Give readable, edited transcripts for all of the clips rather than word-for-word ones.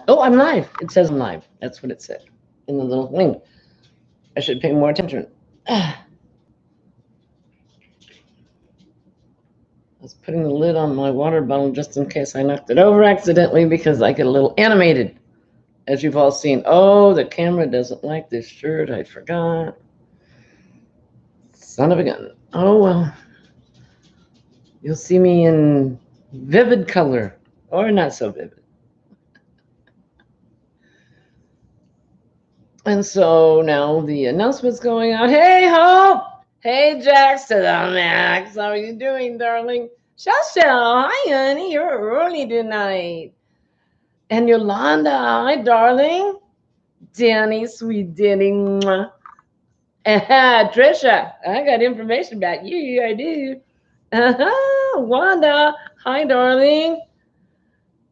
Oh, I'm live. It says I'm live. That's what it said in the little thing. I should pay more attention. I was putting the lid on my water bottle just in case I knocked it over accidentally because I get a little animated, as you've all seen. Oh, the camera doesn't like this shirt. I forgot. Son of a gun. Oh, well. You'll see me in vivid color, or not so vivid. And so now the announcement's going out. Hey, Hope! Hey, Jax to the max. How are you doing, darling? Shell, hi, honey. You're early tonight. And Yolanda, hi, darling. Danny, sweet Danny. Mwah. Trisha, I got information about you. I do. Wanda, hi, darling.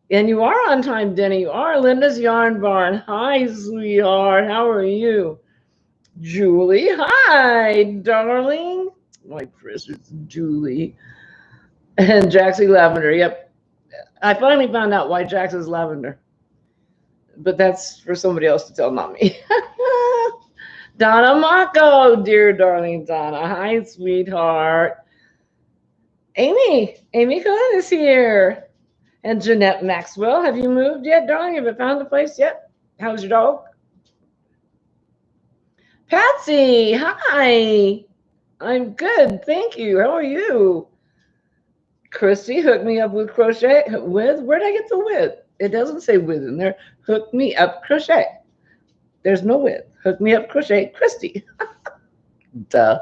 And you are on time, Denny. You are. Linda's Yarn Barn. Hi, sweetheart. How are you? Julie, hi, darling. My precious Julie. And Jaxie Lavender. Yep. I finally found out why Jax is lavender. But that's for somebody else to tell, not me. Donna Mako, dear darling Donna. Hi, sweetheart. Amy Cohen is here. And Jeanette Maxwell, have you moved yet, darling? Have you found a place yet? How's your dog? Patsy, hi. I'm good, thank you. How are you? Christy, hook me up with crochet. With? Where'd I get the with? It doesn't say with in there. Hook me up crochet. There's no with. Hook me up crochet, Christy. Duh.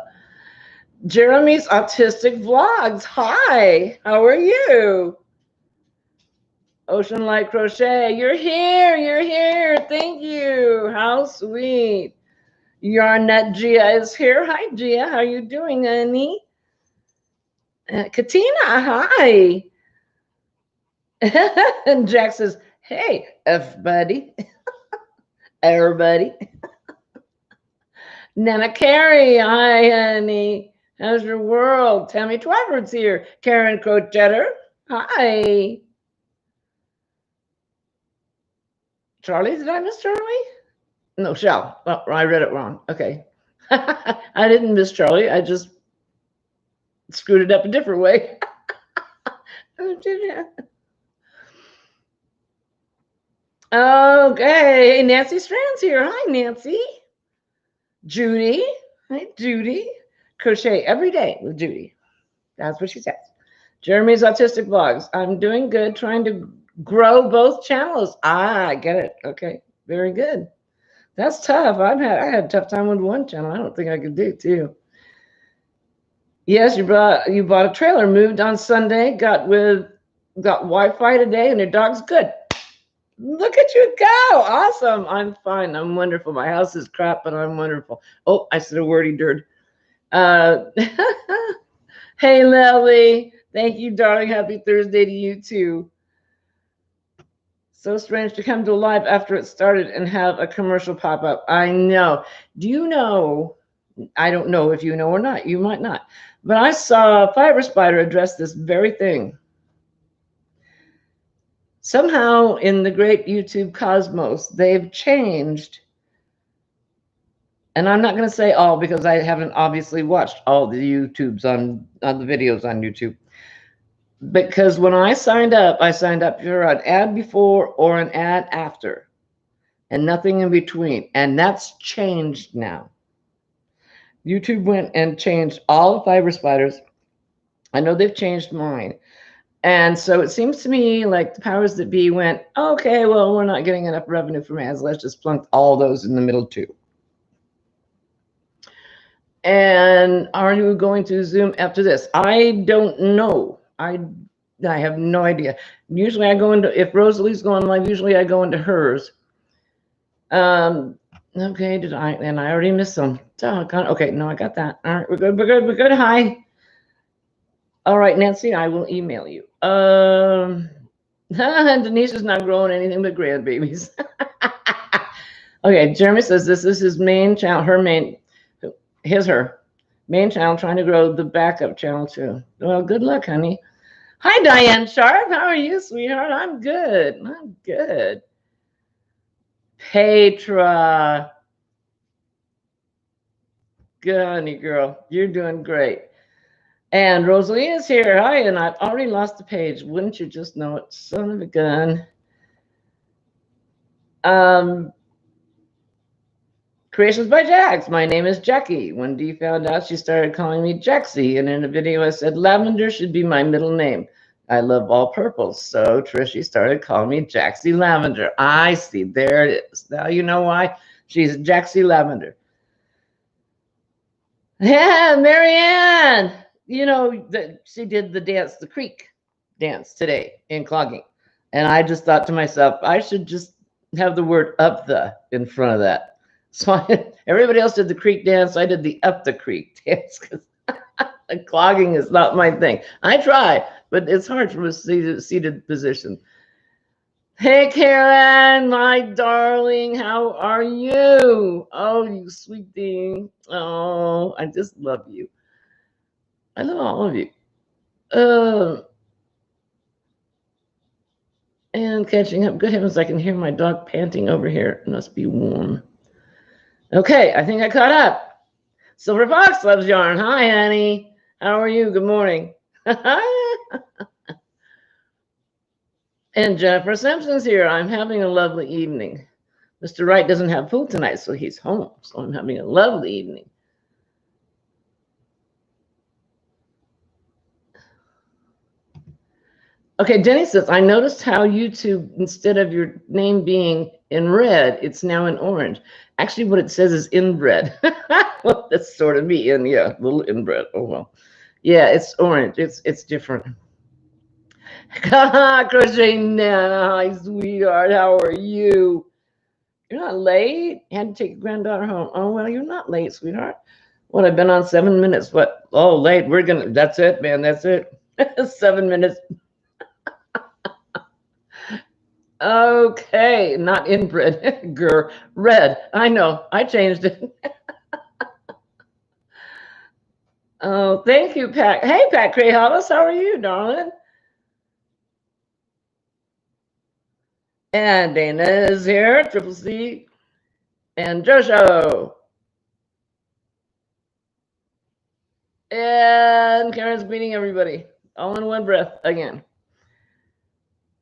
Jeremy's Autistic Vlogs. Hi, how are you? Ocean Light Crochet, you're here. Thank you. How sweet. Yarn Nut Gia is here. Hi, Gia. How you doing, honey? Katina, hi. And Jack says, hey, everybody. Everybody. Nana Carey, hi, honey. How's your world? Tammy Twyford's here. Karen Crochetter, hi. Charlie, did I miss Charlie? No, Shell. Oh, I read it wrong. Okay. I didn't miss Charlie. I just screwed it up a different way. Okay. Nancy Strand's here. Hi, Nancy. Judy. Hi, Judy. Crochet every day with Judy. That's what she says. Jeremy's Autistic Vlogs. I'm doing good, trying to grow both channels. I get it. Okay. Very good. That's tough. I had a tough time with one channel. I don't think I could do two. Yes, you bought a trailer, moved on Sunday, got Wi-Fi today, and your dog's good. Look at you go. Awesome. I'm fine. I'm wonderful. My house is crap, but I'm wonderful. Oh, I said a wordy dirt. Hey, Lily. Thank you, darling. Happy Thursday to you, too. So strange to come to live after it started and have a commercial pop up. I know. Do you know? I don't know if you know or not. You might not. But I saw Fiber Spider address this very thing. Somehow in the great YouTube cosmos, they've changed. And I'm not going to say all because I haven't obviously watched all the YouTubes on the videos on YouTube. Because when I signed up for an ad before or an ad after, and nothing in between. And that's changed now. YouTube went and changed all the Fiber Spiders. I know they've changed mine. And so it seems to me like the powers that be went, okay, well, we're not getting enough revenue from ads. Let's just plunk all those in the middle too. And are you going to Zoom after this? I don't know. I have no idea. Usually I go into, if Rosalie's going live, usually I go into hers. Okay, and I already missed some. Okay, no, I got that. All right, we're good. Hi. All right, Nancy, I will email you. Denise is not growing anything but grandbabies. Okay, Jeremy says this is his main channel, her main channel, trying to grow the backup channel too. Well, good luck, honey. Hi, Diane Sharp. How are you, sweetheart? I'm good. Petra. Good, honey girl. You're doing great. And Rosalie is here. Hi, and I've already lost the page. Wouldn't you just know it? Son of a gun. Creations by Jax. My name is Jackie. When Dee found out, she started calling me Jaxie. And in a video, I said lavender should be my middle name. I love all purples. So Trishy started calling me Jaxie Lavender. I see. There it is. Now you know why. She's Jaxie Lavender. Yeah, Marianne. You know, she did the dance, the creek dance today in clogging. And I just thought to myself, I should just have the word up the in front of that. So everybody else did the creek dance. I did the up the creek dance because clogging is not my thing. I try, but it's hard from a seated position. Hey, Karen, my darling, how are you? Oh, you sweet thing. Oh, I just love you. I love all of you. And catching up. Good heavens, I can hear my dog panting over here. It must be warm. Okay, I think I caught up. Silver Fox loves yarn. Hi, honey. How are you? Good morning. And Jennifer Simpson's here. I'm having a lovely evening. Mr. Wright doesn't have food tonight, so he's home. So I'm having a lovely evening. Okay, Denny says, I noticed how YouTube, instead of your name being in red, it's now in orange. Actually, what it says is inbred. Well, that's sort of me, and yeah, a little inbred. Oh, well. Yeah, it's orange. It's different. Crochet Nana, hi, sweetheart. How are you? You're not late? You had to take your granddaughter home. Oh, well, you're not late, sweetheart. What, I've been on 7 minutes. What? Oh, late. That's it, man. That's it. 7 minutes. Okay, not inbred. Girl, red. I know. I changed it. Oh, thank you, Pat. Hey, Pat Cray Hollis. How are you, darling? And Dana is here. Triple C. And Jojo. And Karen's beating everybody. All in one breath again.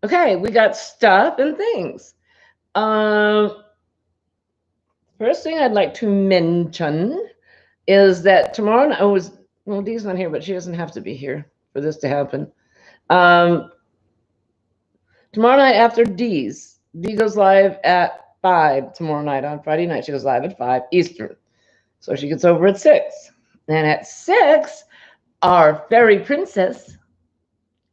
Okay, we got stuff and things. First thing I'd like to mention is that tomorrow night, well, Dee's not here, but she doesn't have to be here for this to happen. Tomorrow night after Dee goes live at 5 tomorrow night. On Friday night, she goes live at 5 Eastern. So she gets over at 6. And at 6, our fairy princess,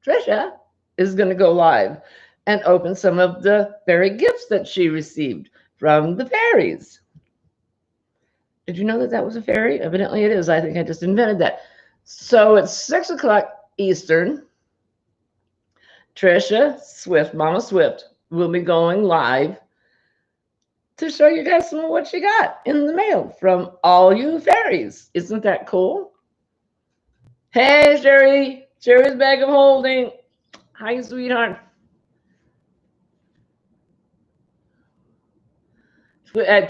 Trisha, is going to go live and open some of the fairy gifts that she received from the fairies. Did you know that that was a fairy? Evidently it is. I think I just invented that. So it's 6 o'clock Eastern. Trisha Swift, Mama Swift, will be going live to show you guys some of what she got in the mail from all you fairies. Isn't that cool? Hey, Sherry. Sherry's bag of holding. Hi, sweetheart.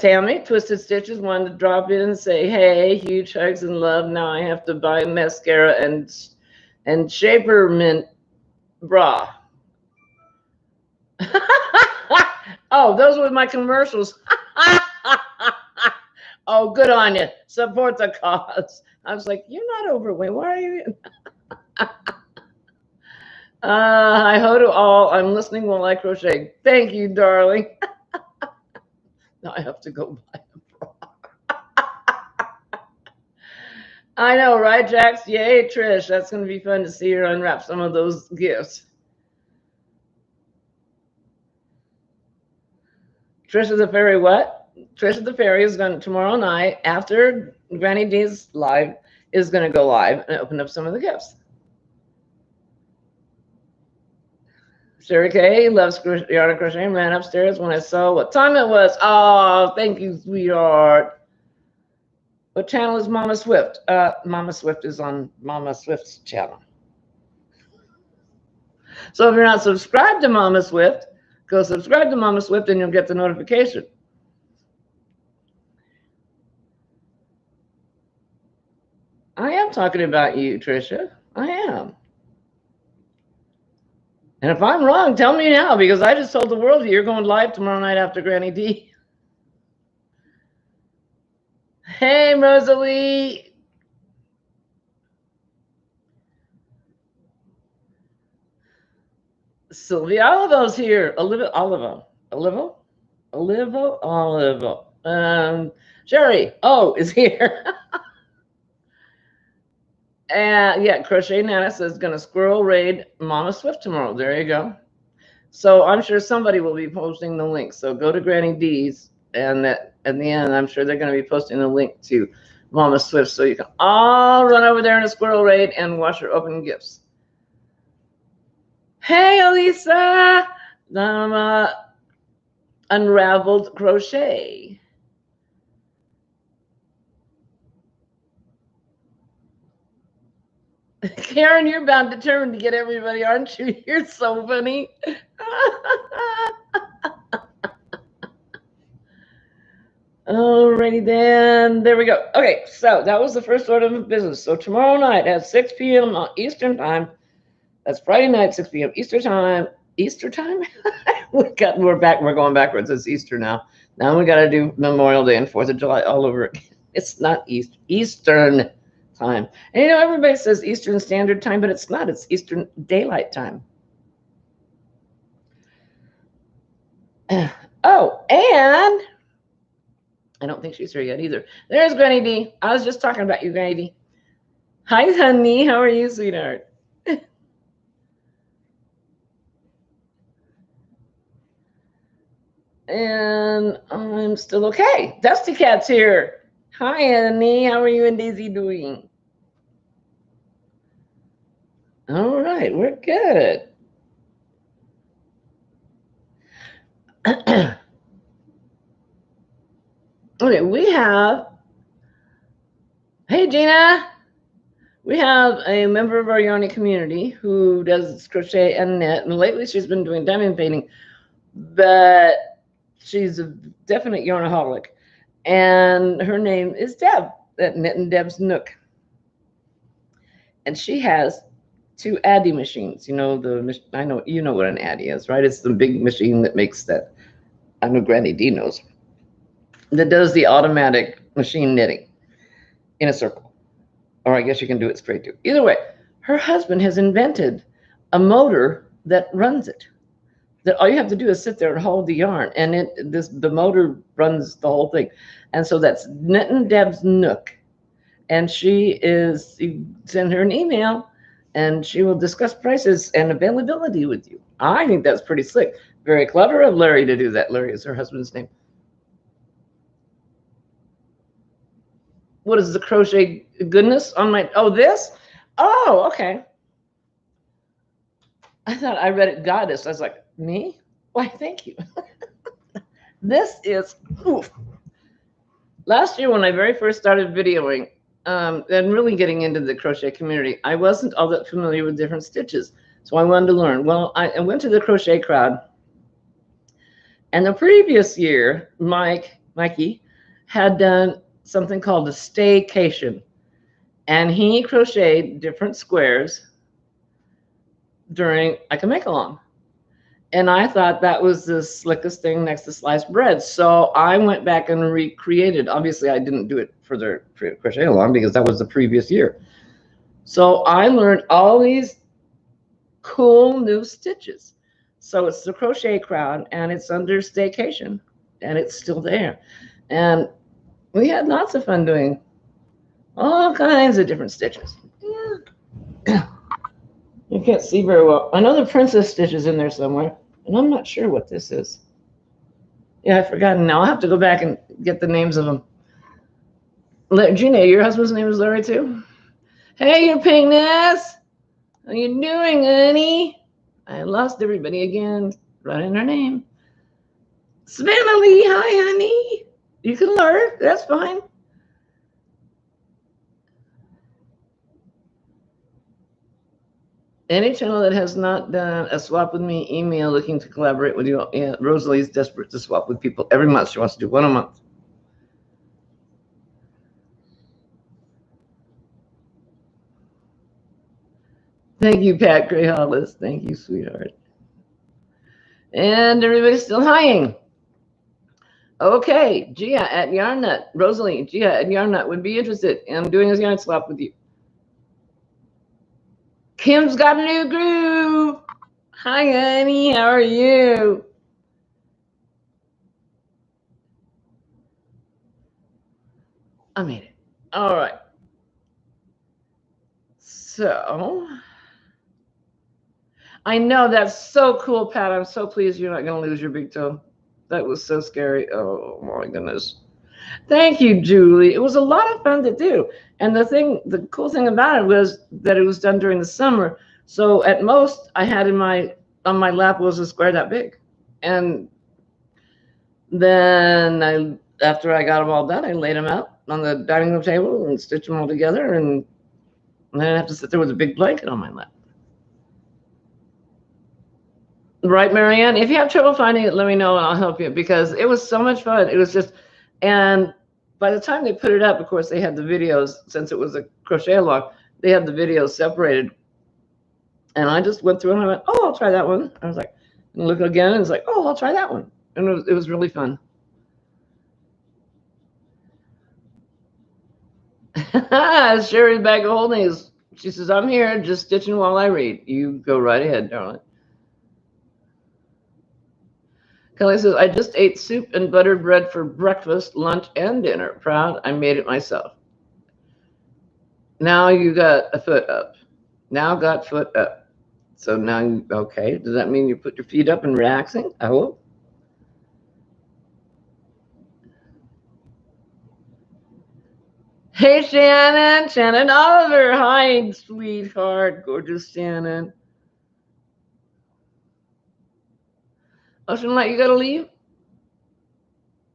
Tammy, Twisted Stitches, wanted to drop in and say, hey, huge hugs and love. Now I have to buy mascara and Shaper Mint bra. Oh, those were my commercials. Oh, good on you. Support the cause. I was like, you're not overweight. Why are you? Hi ho to all. I'm listening while I crochet. Thank you, darling. Now I have to go buy a bra. I know, right, Jax? Yay, Trish. That's going to be fun to see her unwrap some of those gifts. Trisha the Fairy, what? Trisha the Fairy is going to, tomorrow night, after Granny D's live, is going to go live and open up some of the gifts. Sherry K loves yarn and crochet and ran upstairs when I saw what time it was. Oh, thank you, sweetheart. What channel is Mama Swift? Mama Swift is on Mama Swift's channel. So if you're not subscribed to Mama Swift, go subscribe to Mama Swift and you'll get the notification I am talking about you, Trisha. I am. And if I'm wrong, tell me now, because I just told the world you're going live tomorrow night after Granny D. Hey, Rosalie. Sylvia Olivo's here. Olivo. Sherry is here. And yeah, Crochet Nana says going to squirrel raid Mama Swift tomorrow. There you go. So I'm sure somebody will be posting the link. So go to Granny D's, and at the end, I'm sure they're going to be posting the link to Mama Swift, so you can all run over there in a squirrel raid and watch her open gifts. Hey, Elisa, Unraveled Crochet. Karen, you're bound determined to get everybody, aren't you? You're so funny. Alrighty then, there we go. Okay, so that was the first order of business. So tomorrow night at 6 p.m. Eastern time, that's Friday night, 6 p.m. Eastern time. Easter time? We're going backwards. It's Easter now. Now we got to do Memorial Day and 4th of July all over again. It's not Eastern time. And everybody says Eastern Standard Time, but it's not. It's Eastern Daylight Time. Oh, and I don't think she's here yet either. There's Granny D. I was just talking about you, Granny D. Hi, honey. How are you, sweetheart? And I'm still okay. Dusty Cat's here. Hi, Annie. How are you and Daisy doing? All right, we're good. Okay, we have. Hey, Gina. We have a member of our yarny community who does crochet and knit, and lately she's been doing diamond painting, but she's a definite yarnaholic, and her name is Deb at Knitting Deb's Nook, and she has 2 Addy machines. I know what an Addy is, right? It's the big machine that makes that. I know Granny D knows, that does the automatic machine knitting in a circle, or I guess you can do it straight too. Either way, her husband has invented a motor that runs it. That all you have to do is sit there and hold the yarn, and the motor runs the whole thing. And so that's Knitting Deb's Nook, and you send her an email, and she will discuss prices and availability with you. I think that's pretty slick. Very clever of Larry to do that. Larry is her husband's name. What is the crochet goodness on my? Oh, this? Oh, okay. I thought I read it goddess. I was like, me? Why, thank you. This is, oof. Last year when I very first started videoing and really getting into the crochet community, I wasn't all that familiar with different stitches. So I wanted to learn. Well, I went to the crochet crowd. And the previous year, Mikey had done something called a staycation. And he crocheted different squares during like a make-along. And I thought that was the slickest thing next to sliced bread. So I went back and recreated. Obviously, I didn't do it for the crochet along because that was the previous year. So I learned all these cool new stitches. So it's the crochet crowd, and it's under staycation, and it's still there. And we had lots of fun doing all kinds of different stitches. Yeah. You can't see very well. I know the princess stitch is in there somewhere, and I'm not sure what this is. Yeah, I've forgotten now. I'll have to go back and get the names of them. Gina, your husband's name is Larry too? Hey, your pinkness. How you doing, honey? I lost everybody again. Right in her name. Savannah Lee, hi, honey. You can learn. That's fine. Any channel that has not done a swap with me email looking to collaborate with you. Yeah, Rosalie's desperate to swap with people every month. She wants to do one a month. Thank you, Pat Gray Hollis. Thank you, sweetheart. And everybody's still hiing. Okay, Gia at Yarn Nut. Rosalie, Gia at Yarn Nut would be interested in doing a yarn swap with you. Kim's got a new groove. Hi, honey. How are you? I made it. All right. So, I know that's so cool, Pat. I'm so pleased you're not going to lose your big toe. That was so scary. Oh, my goodness. Thank you, Julie. It was a lot of fun to do. And the cool thing about it was that it was done during the summer. So at most I had on my lap was a square that big. And then after I got them all done, I laid them out on the dining room table and stitched them all together. And I didn't have to sit there with a big blanket on my lap. Right, Marianne? If you have trouble finding it, let me know and I'll help you because it was so much fun. It was just, and by the time they put it up, of course, they had the videos, since it was a crochet along, they had the videos separated. And I just went through and I went, oh, I'll try that one. I was like, and look again, and it's like, oh, I'll try that one. And it was really fun. Sherry's bag of holdings. She says, I'm here just stitching while I read. You go right ahead, darling. Kelly says, I just ate soup and buttered bread for breakfast, lunch, and dinner. Proud, I made it myself. Now you got a foot up. Now got foot up. So now, okay. Does that mean you put your feet up and relaxing? I hope. Hey, Shannon. Shannon Oliver. Hi, sweetheart. Gorgeous Shannon. Ocean Light, you got to leave?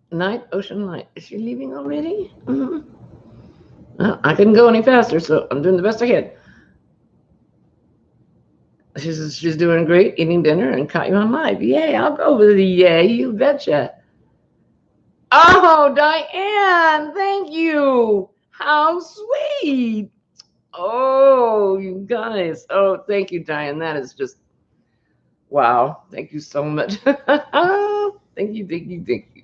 Night, Ocean Light. Is she leaving already? Mm-hmm. Well, I couldn't go any faster, so I'm doing the best I can. She says she's doing great, eating dinner, and caught you on live. Yay, I'll go with the yay, you betcha. Oh, Diane, thank you. How sweet. Oh, you guys. Oh, thank you, Diane. That is just, wow. Thank you so much. Thank you, thank you, thank you.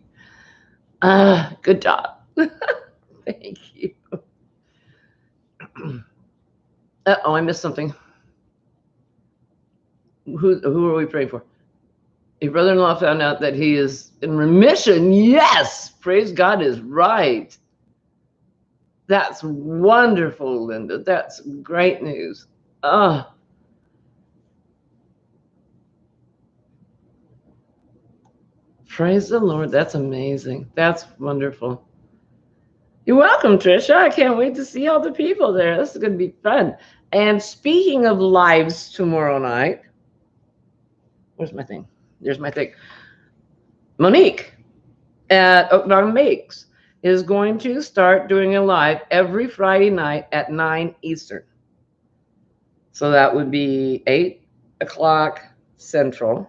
Good job. Thank you. Uh-oh, I missed something. Who are we praying for? Your brother-in-law found out that he is in remission. Yes, praise God is right. That's wonderful, Linda. That's great news. Oh. Praise the Lord. That's amazing. That's wonderful. You're welcome, Trisha. I can't wait to see all the people there. This is going to be fun. And speaking of lives tomorrow night, where's my thing? There's my thing. Monique at Oakmont Makes is going to start doing a live every Friday night at 9 Eastern. So that would be 8 o'clock Central,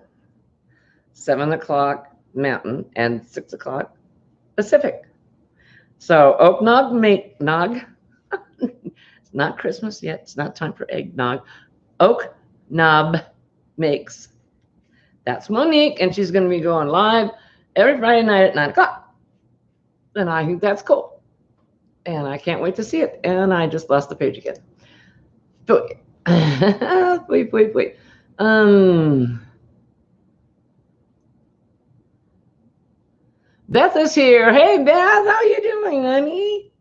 7 o'clock Mountain, and 6 o'clock Pacific. So Oaknog make nog. It's not Christmas yet. It's not time for eggnog. Oak Knob Makes. That's Monique, and she's going to be going live every Friday night at 9 o'clock. And I think that's cool. And I can't wait to see it. And I just lost the page again. Wait. Beth is here. Hey, Beth, how you doing, honey?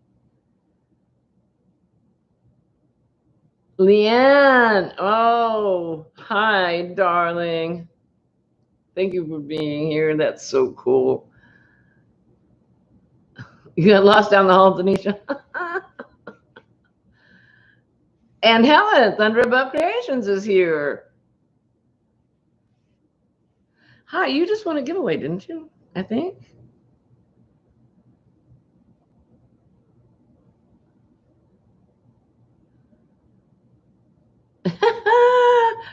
Leanne. Oh, hi, darling. Thank you for being here. That's so cool. You got lost down the hall, Tanisha. And Helen, Thunder Above Creations is here. Hi, you just won a giveaway, didn't you? I think.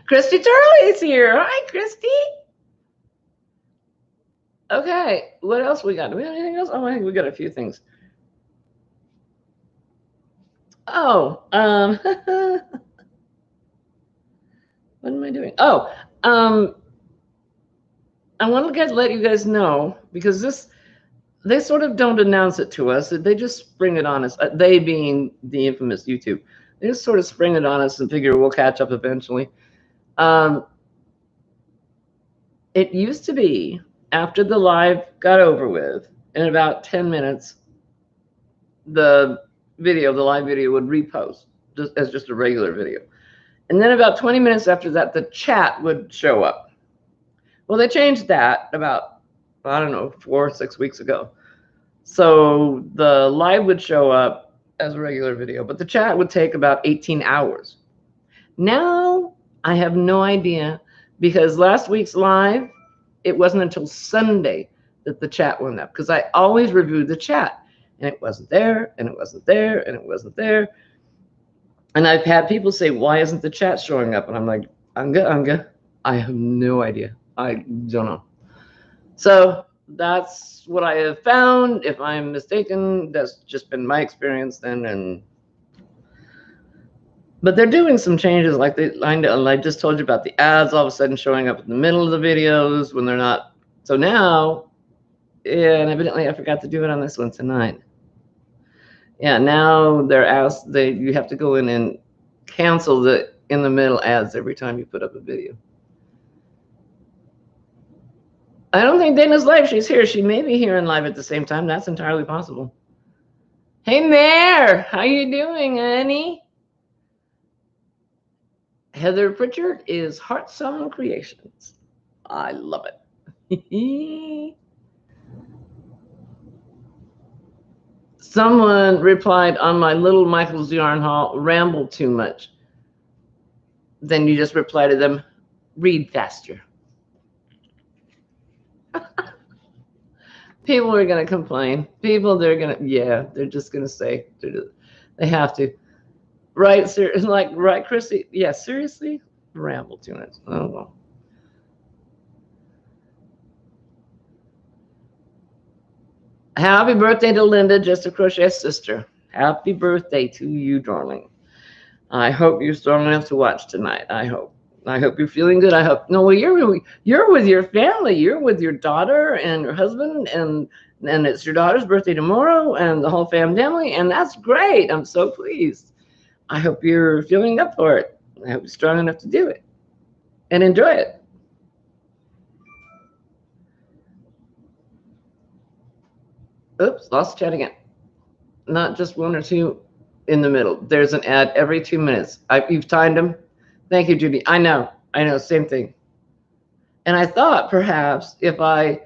Christy Turley's here. Hi, Christy. Okay, what else we got? Do we have anything else? Oh, I think we got a few things. Oh, What am I doing? Oh, um, I want to let you guys know, because they sort of don't announce it to us. They just spring it on us. They being the infamous YouTube. They just sort of spring it on us and figure we'll catch up eventually. Um, it used to be after the live got over with, in about 10 minutes, the live video would repost as just a regular video. And then about 20 minutes after that, the chat would show up. Well, they changed that about, I don't know, 4 or 6 weeks ago. So the live would show up as a regular video, but the chat would take about 18 hours. Now I have no idea, because last week's live, it wasn't until Sunday that the chat went up, because I always reviewed the chat and it wasn't there, and it wasn't there, and it wasn't there. And I've had people say, why isn't the chat showing up? And I'm like, Unga, I have no idea. I don't know. So that's what I have found. If I'm mistaken, that's just been my experience then. But they're doing some changes, like I just told you about the ads all of a sudden showing up in the middle of the videos when they're not. So now, yeah, and evidently I forgot to do it on this one tonight. Yeah, now they're asked, you have to go in and cancel the in the middle ads every time you put up a video. I don't think Dana's live. She's here. She may be here in live at the same time. That's entirely possible. Hey, Mare, how you doing, honey? Heather Pritchard is Heart Song Creations. I love it. Someone replied on my little Michael's Yarn Haul, ramble too much. Then you just reply to them, read faster. People are going to complain. They're just going to say, they have to. Right, right, Chrissy? Yeah, seriously? Ramble too much. Oh, well. Happy birthday to Linda, Just a Crochet Sister. Happy birthday to you, darling. I hope you're strong enough to watch tonight. I hope you're feeling good. I hope. No, well, you're with your family. You're with your daughter and your husband, and it's your daughter's birthday tomorrow, and the whole family, and that's great. I'm so pleased. I hope you're feeling up for it. I hope you're strong enough to do it and enjoy it. Oops, lost chat again. Not just one or two in the middle. There's an ad every 2 minutes. You've timed them. Thank you, Judy. I know, same thing. And I thought perhaps if I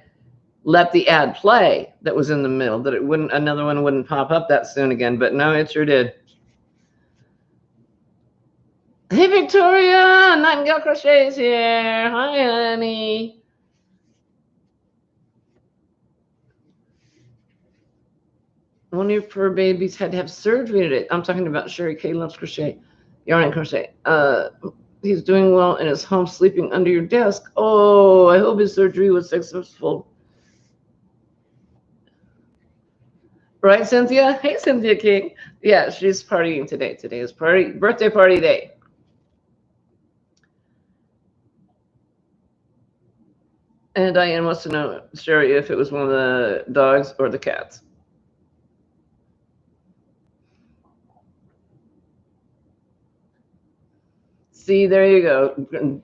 let the ad play that was in the middle, that another one wouldn't pop up that soon again, but no, it sure did. Hey, Victoria, Nightingale Crochets here. Hi, honey. One of your fur babies had to have surgery today. I'm talking about Sherry K Loves Crochet, Yarn and Crochet. He's doing well and is home sleeping under your desk. Oh, I hope his surgery was successful. Right, Cynthia? Hey, Cynthia King. Yeah, she's partying today. Today is birthday party day. And Diane wants to know, Sherry, if it was one of the dogs or the cats. See, there you go.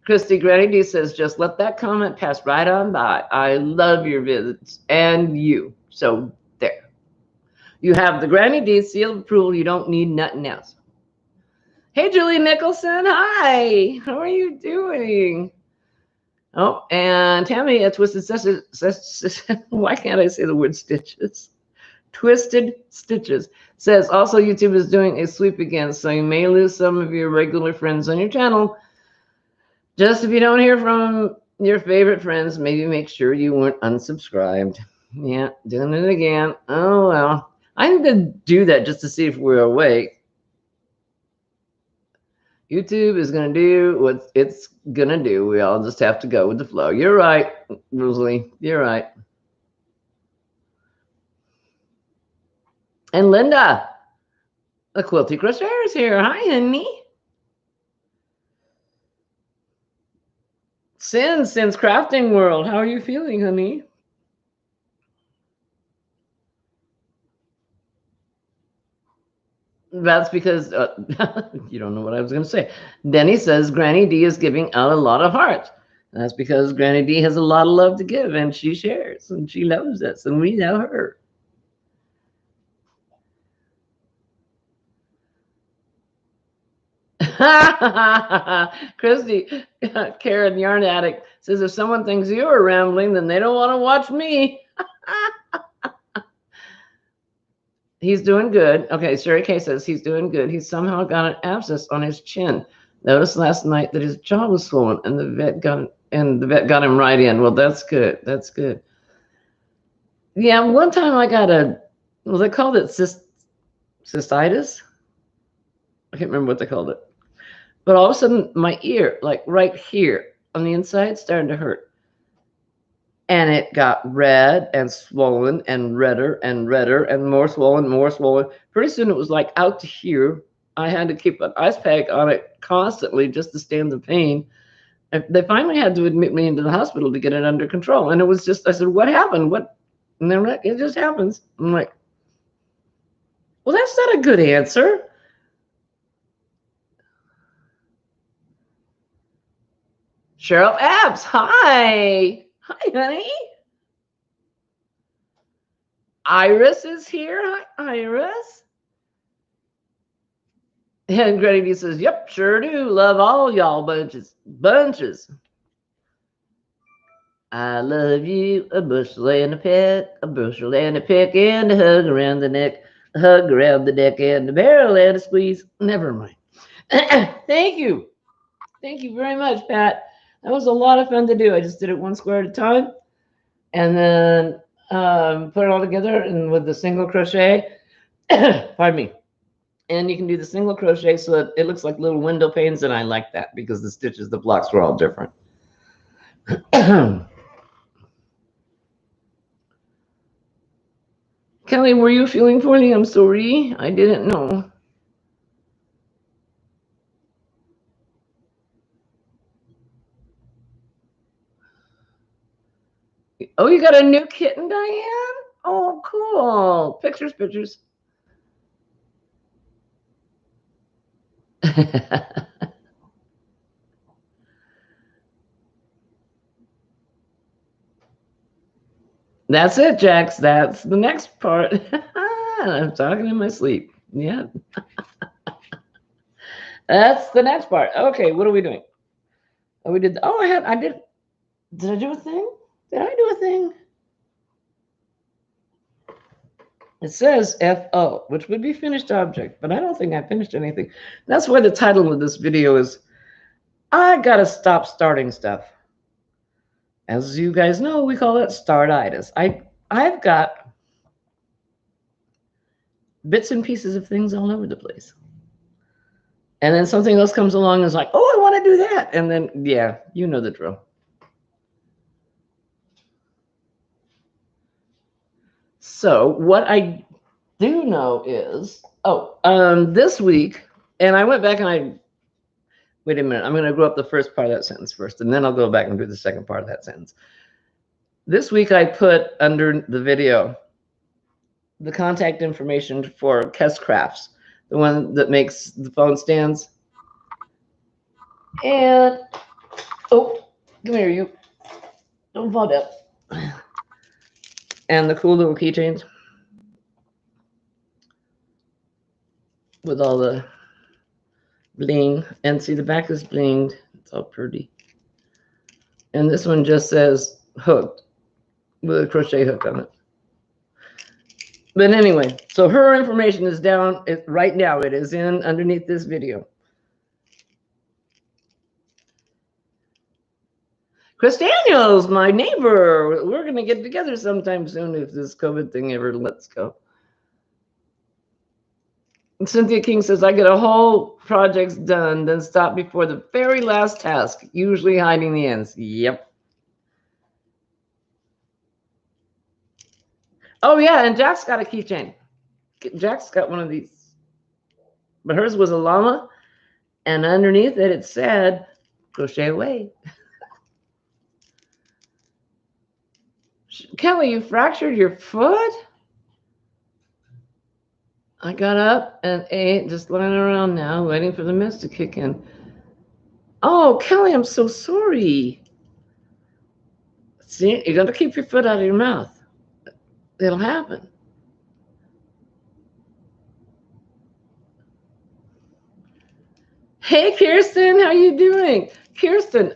Christy Granny D says, just let that comment pass right on by. I love your visits and you. So there. You have the Granny D seal of approval. You don't need nothing else. Hey, Julie Nicholson. Hi. How are you doing? Oh, and Tammy at Twisted Stitches. Why can't I say the word stitches? Twisted Stitches says, also YouTube is doing a sweep again, so you may lose some of your regular friends on your channel. Just if you don't hear from your favorite friends, maybe make sure you weren't unsubscribed. Yeah, doing it again. Oh, well. I need to do that just to see if we're awake. YouTube is going to do what it's going to do. We all just have to go with the flow. You're right, Rosalie. You're right. And Linda, the Quilty Crocheter is here. Hi, honey. Since Crafting World, how are you feeling, honey? That's because you don't know what I was going to say. Denny says Granny D is giving out a lot of hearts. That's because Granny D has a lot of love to give, and she shares, and she loves us, and we love her. Christy, Karen, Yarn Addict, says if someone thinks you are rambling, then they don't want to watch me. He's doing good. Okay, Sherry K says he's doing good. He's somehow got an abscess on his chin. Noticed last night that his jaw was swollen, and the vet got him right in. Well, that's good. That's good. Yeah, one time I got they called it cystitis. I can't remember what they called it. But all of a sudden, my ear, like right here on the inside, started to hurt. And it got red and swollen and redder and more swollen, more swollen. Pretty soon it was like out to here. I had to keep an ice pack on it constantly just to stand the pain. And they finally had to admit me into the hospital to get it under control. And it was just, I said, what happened? What? And they're like, it just happens. I'm like, well, that's not a good answer. Cheryl Abs, hi. Hi, honey. Iris is here. Hi, Iris. And Granny D says, yep, sure do. Love all y'all bunches. Bunches. I love you, a bushel and a peck, a bushel and a peck, and a hug around the neck, a hug around the neck, and a barrel and a squeeze. Never mind. Thank you. Thank you very much, Pat. That was a lot of fun to do. I just did it one square at a time, and then put it all together and with the single crochet. Pardon me. And you can do the single crochet so that it looks like little window panes, and I like that because the stitches, the blocks were all different. Kelly, were you feeling poorly? I'm sorry. I didn't know. Oh, you got a new kitten, Diane? Oh, cool. Pictures, pictures. That's it, Jax. That's the next part. I'm talking in my sleep. Yeah. That's the next part. Okay, what are we doing? Oh, we did. Oh, I did. Did I do a thing? Did I do a thing? It says FO, which would be finished object, but I don't think I finished anything. That's why the title of this video is I gotta stop starting stuff. As you guys know, we call it startitis. I've got bits and pieces of things all over the place. And then something else comes along and is like, oh, I want to do that. And then, yeah, you know the drill. So what I do know is, this week, and I went back and wait a minute, I'm going to go up the first part of that sentence first, and then I'll go back and do the second part of that sentence. This week I put under the video the contact information for KessKrafts, the one that makes the phone stands. And, oh, come here, you. Don't fall down. And the cool little keychains with all the bling. And see, the back is blinged. It's all pretty. And this one just says hooked with a crochet hook on it. But anyway, so her information is down right now. It is in underneath this video. Chris Daniels, my neighbor. We're going to get together sometime soon if this COVID thing ever lets go. And Cynthia King says, I get a whole project done, then stop before the very last task, usually hiding the ends. Yep. Oh, yeah, and Jack's got a keychain. Jack's got one of these. But hers was a llama, and underneath it, it said, crochet away. Kelly, you fractured your foot? I got up and ate, just lying around now, waiting for the meds to kick in. Oh, Kelly, I'm so sorry. See, you got to keep your foot out of your mouth. It'll happen. Hey, Kirsten, how you doing? Kirsten,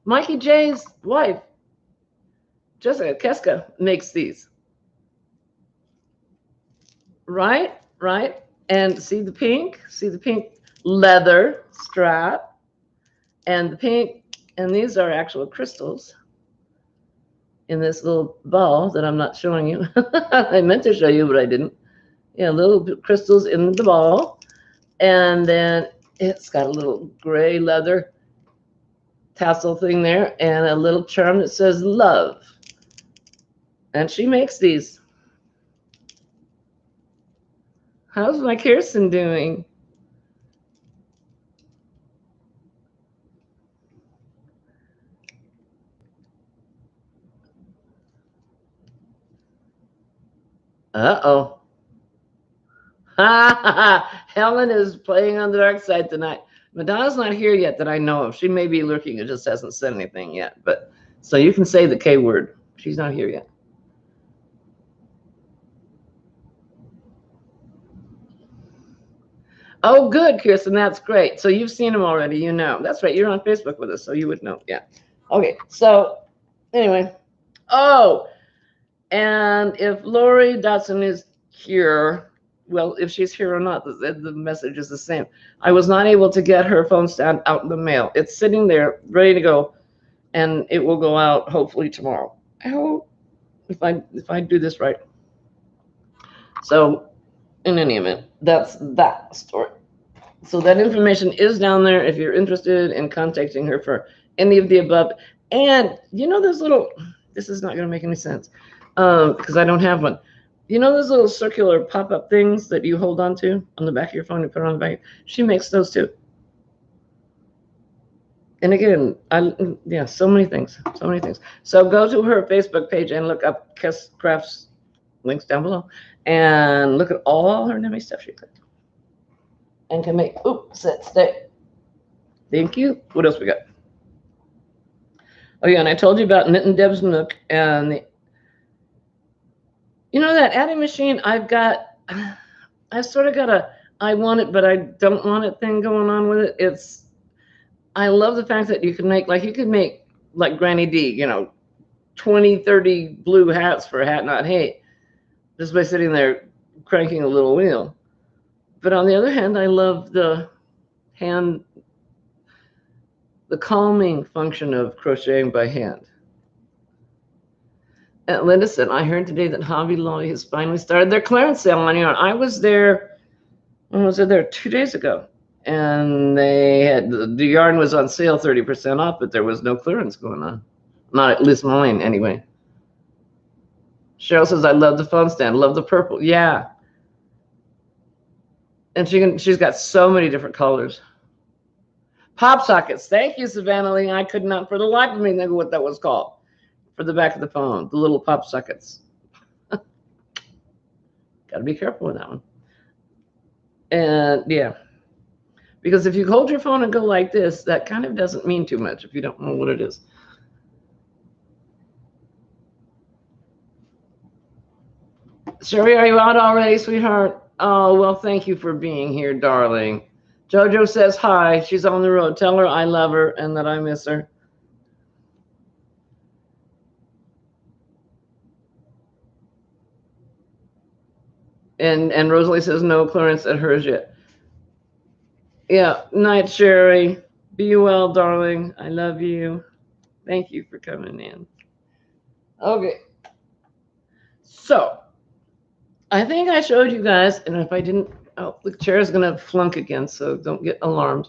Mikey J's wife, Jessica Keska, makes these. Right. And see the pink leather strap, and the pink, and these are actual crystals in this little ball that I'm not showing you. I meant to show you, but I didn't. Yeah, little crystals in the ball. And then it's got a little gray leather tassel thing there and a little charm that says love. And she makes these. How's my Kirsten doing? Uh-oh. Helen is playing on the dark side tonight. Madonna's not here yet that I know of. She may be lurking. It just hasn't said anything yet. But so you can say the K word. She's not here yet. Oh, good, Kirsten. That's great. So you've seen him already. You know. That's right. You're on Facebook with us, so you would know. Yeah. Okay. So anyway. Oh, and if Lori Dotson is here, well, if she's here or not, the message is the same. I was not able to get her phone stand out in the mail. It's sitting there ready to go, and it will go out hopefully tomorrow. I hope, if I do this right. So in any event, that's that story. So that information is down there if you're interested in contacting her for any of the above. And you know, this is not going to make any sense because I don't have one. You know those little circular pop-up things that you hold on to on the back of your phone and put it on the back? She makes those too. And again, so many things. So go to her Facebook page and look up KessKrafts, links down below, and look at all her NIMI stuff she does. And can make, stay. Thank you. What else we got? Oh yeah, and I told you about Knitting Deb's Nook, and you know that adding machine I've sort of got a I want it but I don't want it thing going on with it. I love the fact that you can make like Granny D, 20, 30 blue hats for a hat not hate, just by sitting there cranking a little wheel. But on the other hand, I love the calming function of crocheting by hand. And Linda said, I heard today that Hobby Lobby has finally started their clearance sale on yarn. I was there, when was I there? 2 days ago. And they had, the yarn was on sale 30% off, but there was no clearance going on. Not at least mine, anyway. Cheryl says, I love the phone stand. Love the purple. Yeah. And she's got so many different colors. Pop sockets. Thank you, Savannah Lee. I could not for the life of me think of what that was called. For the back of the phone, the little pop sockets. Got to be careful with that one. And yeah, because if you hold your phone and go like this, that kind of doesn't mean too much if you don't know what it is. Sherry, are you out already, sweetheart? Oh, well, thank you for being here, darling. Jojo says hi. She's on the road. Tell her I love her and that I miss her. And Rosalie says no clearance at hers yet. Yeah, night, Sherry. Be well, darling. I love you. Thank you for coming in. Okay. So, I think I showed you guys, and if I didn't, the chair is going to flunk again, so don't get alarmed.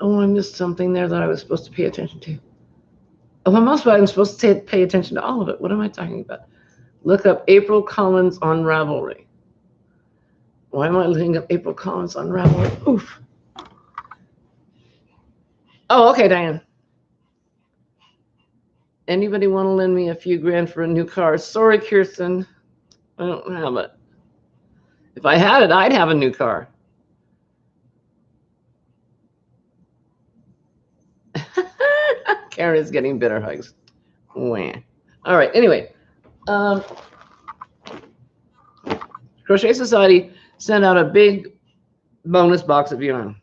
Oh, I missed something there that I was supposed to pay attention to. Oh, I'm supposed to pay attention to all of it. What am I talking about? Look up April Collins on Ravelry. Why am I looking up April Collins on Ravelry? Oof. Oh, okay, Diane. Anybody want to lend me a few grand for a new car? Sorry, Kirsten, I don't have it. If I had it, I'd have a new car. Karen is getting bitter hugs. Wah. All right. Anyway, Crochet Society sent out a big bonus box of yarn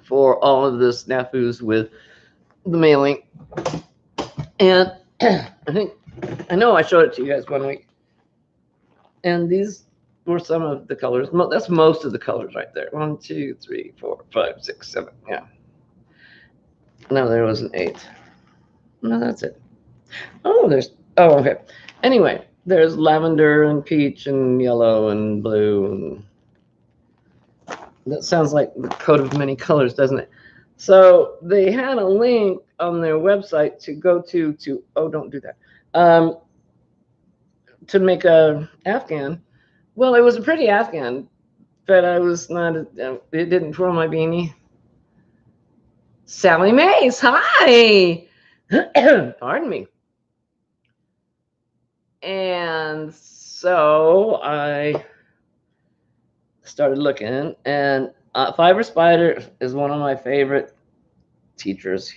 for all of the snafus with the mailing. And I know I showed it to you guys one week. And these were some of the colors. That's most of the colors right there. 1, 2, 3, 4, 5, 6, 7. Yeah. No, there was an 8. No, that's it. Oh, okay. Anyway, there's lavender and peach and yellow and blue. And that sounds like the coat of many colors, doesn't it? So they had a link on their website to go to oh, don't do that. To make a Afghan. Well, it was a pretty Afghan, but I was not, it didn't twirl my beanie. Sally Mays, hi. Pardon me. And so I started looking, and Fiber Spider is one of my favorite teachers.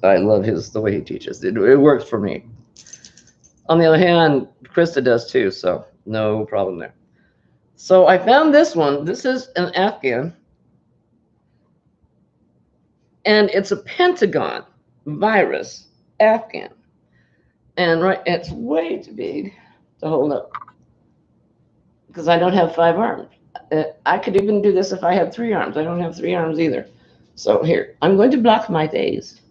I love the way he teaches. It works for me. On the other hand, Krista does too, so no problem there. So I found this one. This is an Afghan, and it's a pentagon virus Afghan. And it's way too big to hold up because I don't have 5 arms. I could even do this if I had 3 arms. I don't have 3 arms either. So here, I'm going to block my face.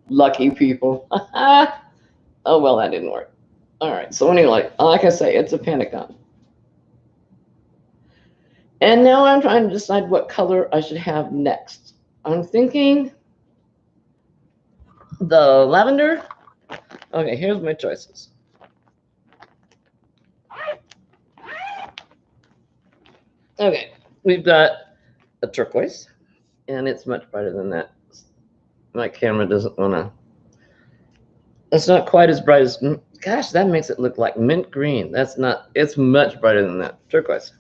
Lucky people. Oh, well, that didn't work. All right, so anyway, like I say, it's a pentagon. And now I'm trying to decide what color I should have next. I'm thinking the lavender. Okay, here's my choices. Okay, we've got a turquoise, and it's much brighter than that. My camera doesn't want to. It's not quite as bright as, gosh, that makes it look like mint green. That's not, it's much brighter than that. Turquoise.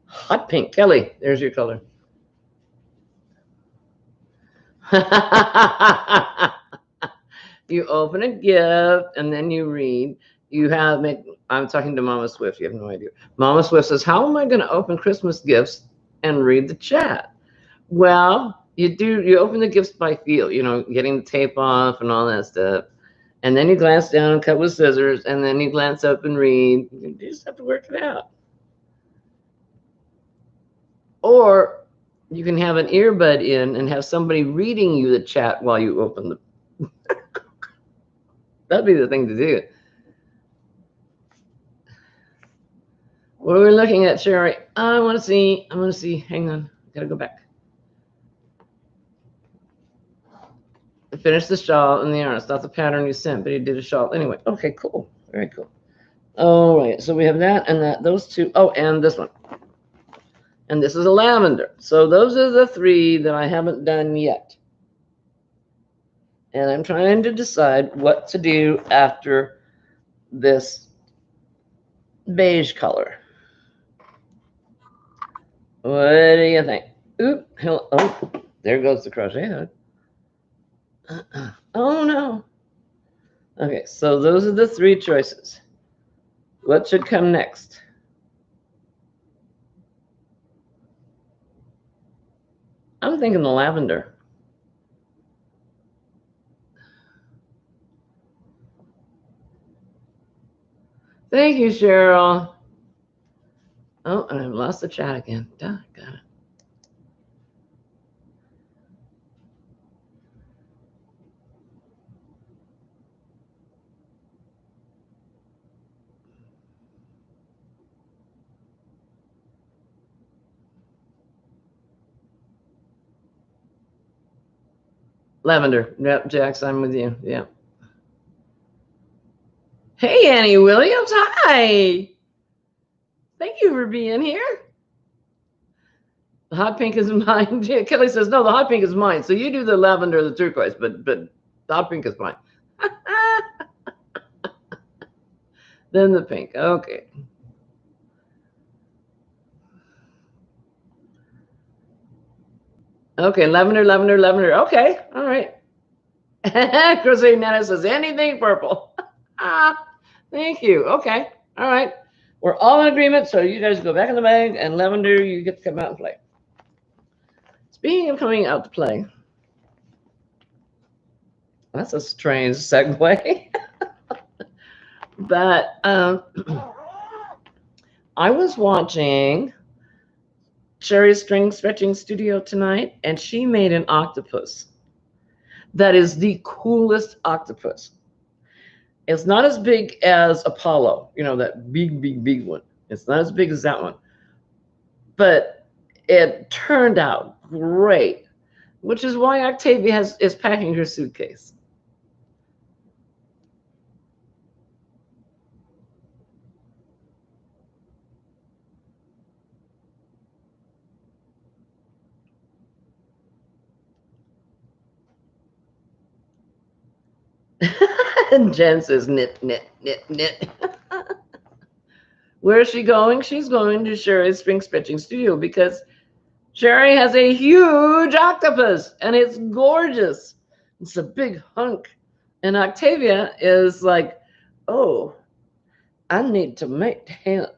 Hot pink. Kelly, there's your color. You open a gift and then you read. I'm talking to Mama Swift. You have no idea. Mama Swift says, how am I going to open Christmas gifts and read the chat? Well, you open the gifts by feel, getting the tape off and all that stuff. And then you glance down and cut with scissors, and then you glance up and read. You just have to work it out. Or you can have an earbud in and have somebody reading you the chat while you open the. That'd be the thing to do. What are we looking at, Sherry? I want to see. Hang on. Gotta go back. I finished the shawl and the yarn. It's not the pattern you sent, but he did a shawl. Anyway, okay, cool. Very cool. All right, so we have that and that. Those two. Oh, and this one. And this is a lavender. So those are the 3 that I haven't done yet. And I'm trying to decide what to do after this beige color. What do you think? Oop, oh, there goes the crochet hook. Oh, no. Okay, so those are the 3 choices. What should come next? I'm thinking the lavender. Thank you, Cheryl. Oh, and I've lost the chat again. Duh, got it. Lavender. Yep, Jax, I'm with you. Yeah. Hey, Annie Williams. Hi. Thank you for being here. The hot pink is mine. Kelly says, no, the hot pink is mine. So you do the lavender or the turquoise, but Thought pink is fine. Then the pink. Okay. Okay, lavender, lavender, lavender. Okay, all right. Crochet Nana says anything purple. Thank you. Okay, all right. We're all in agreement. So you guys go back in the bag, and lavender, you get to come out and play. Speaking of coming out to play, that's a strange segue. But I was watching Sherry's String Stretching Studio tonight, and she made an octopus. That is the coolest octopus. It's not as big as Apollo, you know, that big, big, big one. It's not as big as that one. But it turned out great, which is why Octavia is packing her suitcase. And Jen says, knit, knit, knit, knit. Where is she going? She's going to Sherry's String Stretching Studio because Sherry has a huge octopus and it's gorgeous. It's a big hunk. And Octavia is like, oh, I need to meet him.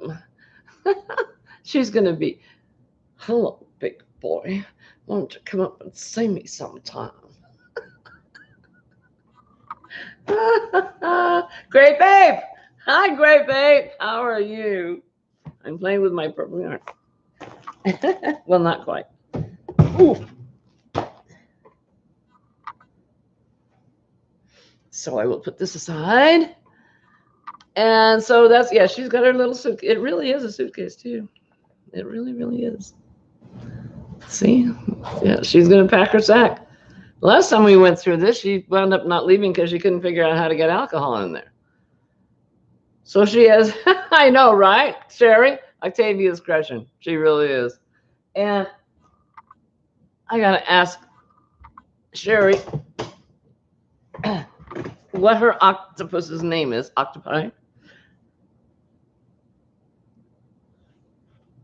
She's going to be, hello, big boy. Why don't you come up and see me sometime? Great babe. Hi, great babe. How are you? I'm playing with my purple yarn. Well, not quite. Ooh. So I will put this aside. And so that's, yeah, she's got her little suitcase. It really is a suitcase, too. It really, really is. See? Yeah, she's going to pack her sack. Last time we went through this, she wound up not leaving because she couldn't figure out how to get alcohol in there. So she has, I know, right? Sherry, Octavia's crushing. She really is. And I got to ask Sherry what her octopus's name is. Octopi.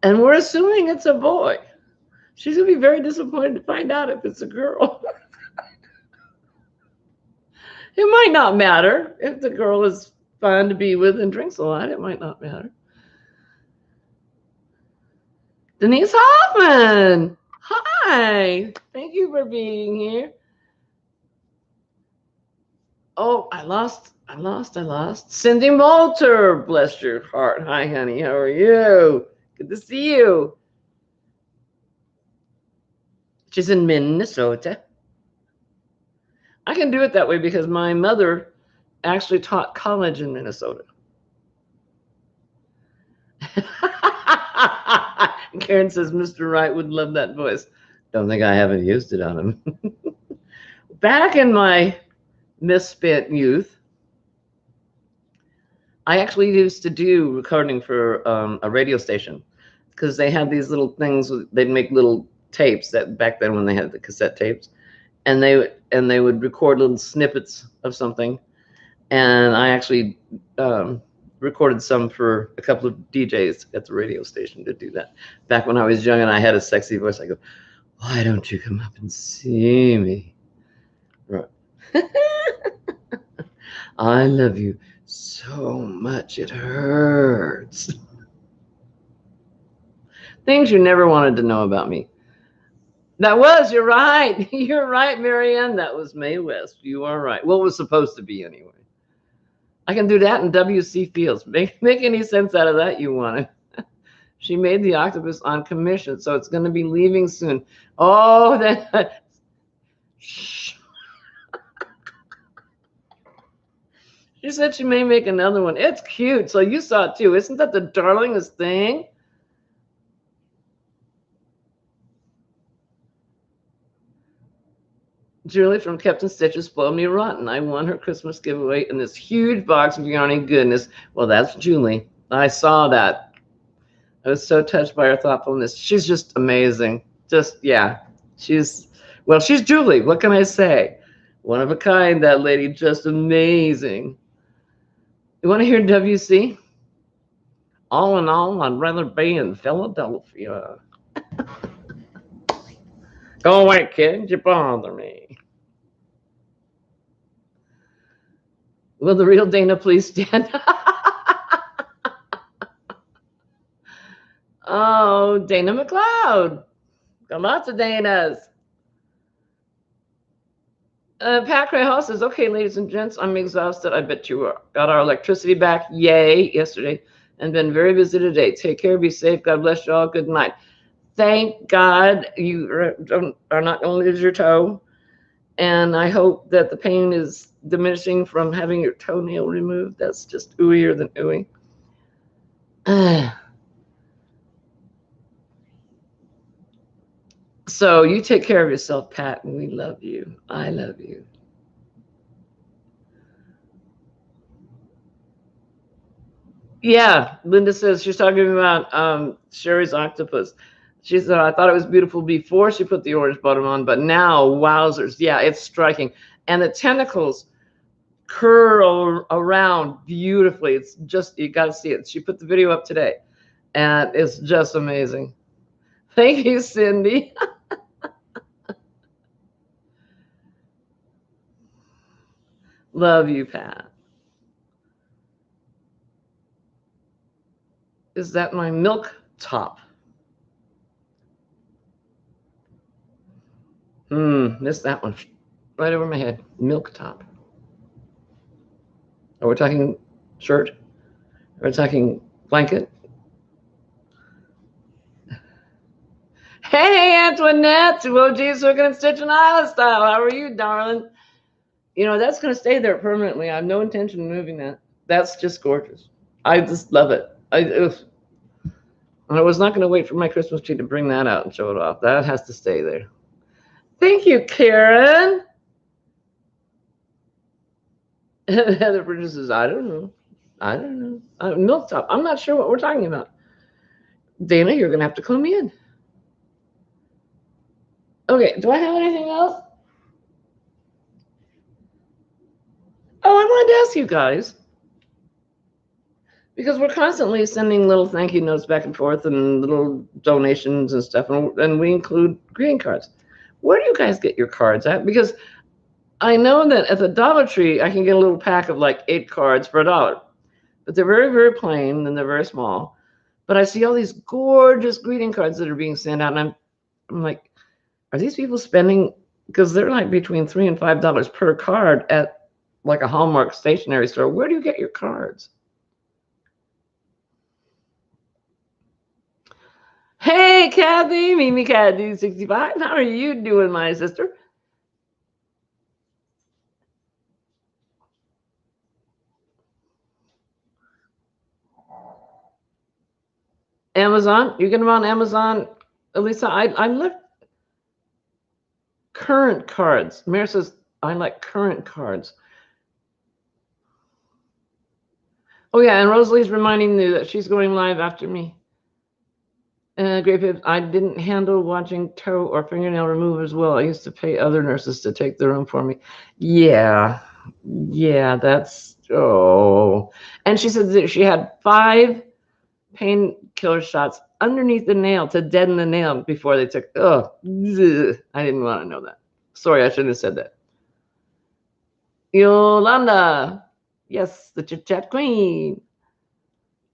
And we're assuming it's a boy. She's going to be very disappointed to find out if it's a girl. It might not matter. If the girl is fun to be with and drinks a lot, it might not matter. Denise Hoffman. Hi. Thank you for being here. Oh, I lost. Cindy Moulter. Bless your heart. Hi, honey. How are you? Good to see you. She's in Minnesota. I can do it that way because my mother actually taught college in Minnesota. Karen says Mr. Wright would love that voice. Don't think I haven't used it on him. Back in my misspent youth, I actually used to do recording for a radio station because they had these little things. They'd make little tapes that back then when they had the cassette tapes. And they would record little snippets of something, and I actually recorded some for a couple of DJs at the radio station to do that. Back when I was young and I had a sexy voice, I go, "Why don't you come up and see me?" Right. I love you so much it hurts. Things you never wanted to know about me. You're right. You're right, Marianne. That was Mae West. You are right. Well, it was supposed to be anyway. I can do that in W.C. Fields. Make any sense out of that, you want it. She made the octopus on commission, so it's going to be leaving soon. Oh, that. Shh. She said she may make another one. It's cute. So you saw it too. Isn't that the darlingest thing? Julie from Captain Stitches Blow Me Rotten. I won her Christmas giveaway in this huge box of yarny goodness. Well, that's Julie. I saw that. I was so touched by her thoughtfulness. She's just amazing. Just, yeah. She's Julie. What can I say? One of a kind, that lady, just amazing. You want to hear WC? All in all, I'd rather be in Philadelphia. Go away, kid. You bother me. Will the real Dana please stand? Oh, Dana McLeod. Got lots of Danas. Pat Crayhouse says, okay, ladies and gents, I'm exhausted. I bet you are. Got our electricity back. Yay, yesterday. And been very busy today. Take care. Be safe. God bless you all. Good night. Thank God you are not going to lose your toe. And I hope that the pain is diminishing from having your toenail removed. That's just ooier than ooey. So you take care of yourself, Pat, and we love you. I love you. Yeah, Linda says she's talking about Sherry's octopus. She said, I thought it was beautiful before she put the orange bottom on, but now, wowzers. Yeah, it's striking. And the tentacles curl around beautifully. It's just, you got to see it. She put the video up today, and it's just amazing. Thank you, Cindy. Love you, Pat. Is that my milk top? Missed that one. Right over my head. Milk top. Are we talking shirt? Are we talking blanket? Hey, Antoinette, 2OGs hooking and stitching Isla style. How are you, darling? You know, that's going to stay there permanently. I have no intention of moving that. That's just gorgeous. I just love it. I was not going to wait for my Christmas tree to bring that out and show it off. That has to stay there. Thank you, Karen. Heather produces, I don't know. Milk top. I'm not sure what we're talking about. Dana, you're going to have to clue me in. Okay, do I have anything else? Oh, I wanted to ask you guys, because we're constantly sending little thank you notes back and forth and little donations and stuff, and we include greeting cards. Where do you guys get your cards at? Because I know that at the Dollar Tree, I can get a little pack of like 8 cards for $1. But they're very, very plain and they're very small. But I see all these gorgeous greeting cards that are being sent out, and I'm like, are these people spending? Because they're like between $3 and $5 per card at like a Hallmark stationery store. Where do you get your cards? Hey, Kathy, Mimi Cat 65. How are you doing, my sister? Amazon. You get them on Amazon. Elisa, I left current cards. Mary says, I like current cards. Oh, yeah, and Rosalie's reminding me that she's going live after me. Great Pips, I didn't handle watching toe or fingernail removers well. I used to pay other nurses to take the room for me. Yeah, that's, oh. And she said that she had 5 painkiller shots underneath the nail to deaden the nail before they took, I didn't want to know that. Sorry, I shouldn't have said that. Yolanda, yes, the Chit Chat Queen.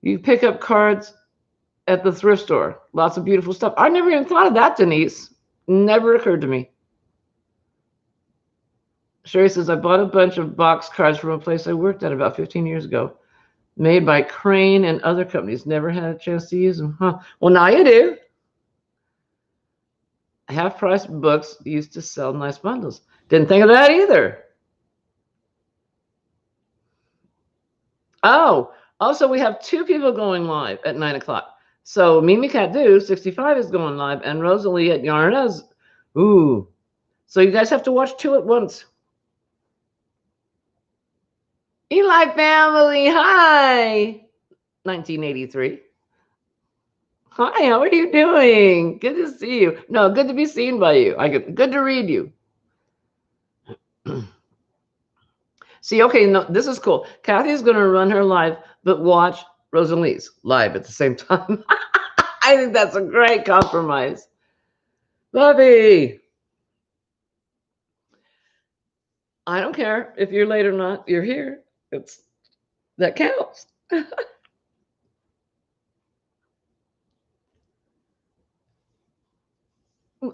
You pick up cards at the thrift store. Lots of beautiful stuff. I never even thought of that, Denise. Never occurred to me. Sherry says, I bought a bunch of box cards from a place I worked at about 15 years ago. Made by Crane and other companies. Never had a chance to use them. Huh? Well, now you do. Half-price books used to sell nice bundles. Didn't think of that either. Oh, also we have 2 people going live at 9 o'clock. So Mimi Cat Do 65 is going live, and Rosalie at Yarna's. Ooh. So you guys have to watch 2 at once. Eli family, hi. 1983. Hi, how are you doing? Good to see you. No, good to be seen by you. Good to read you. See, okay, no, this is cool. Kathy's going to run her live, but watch Rosalie's live at the same time. I think that's a great compromise. Bobby, I don't care if you're late or not. You're here. It's that counts.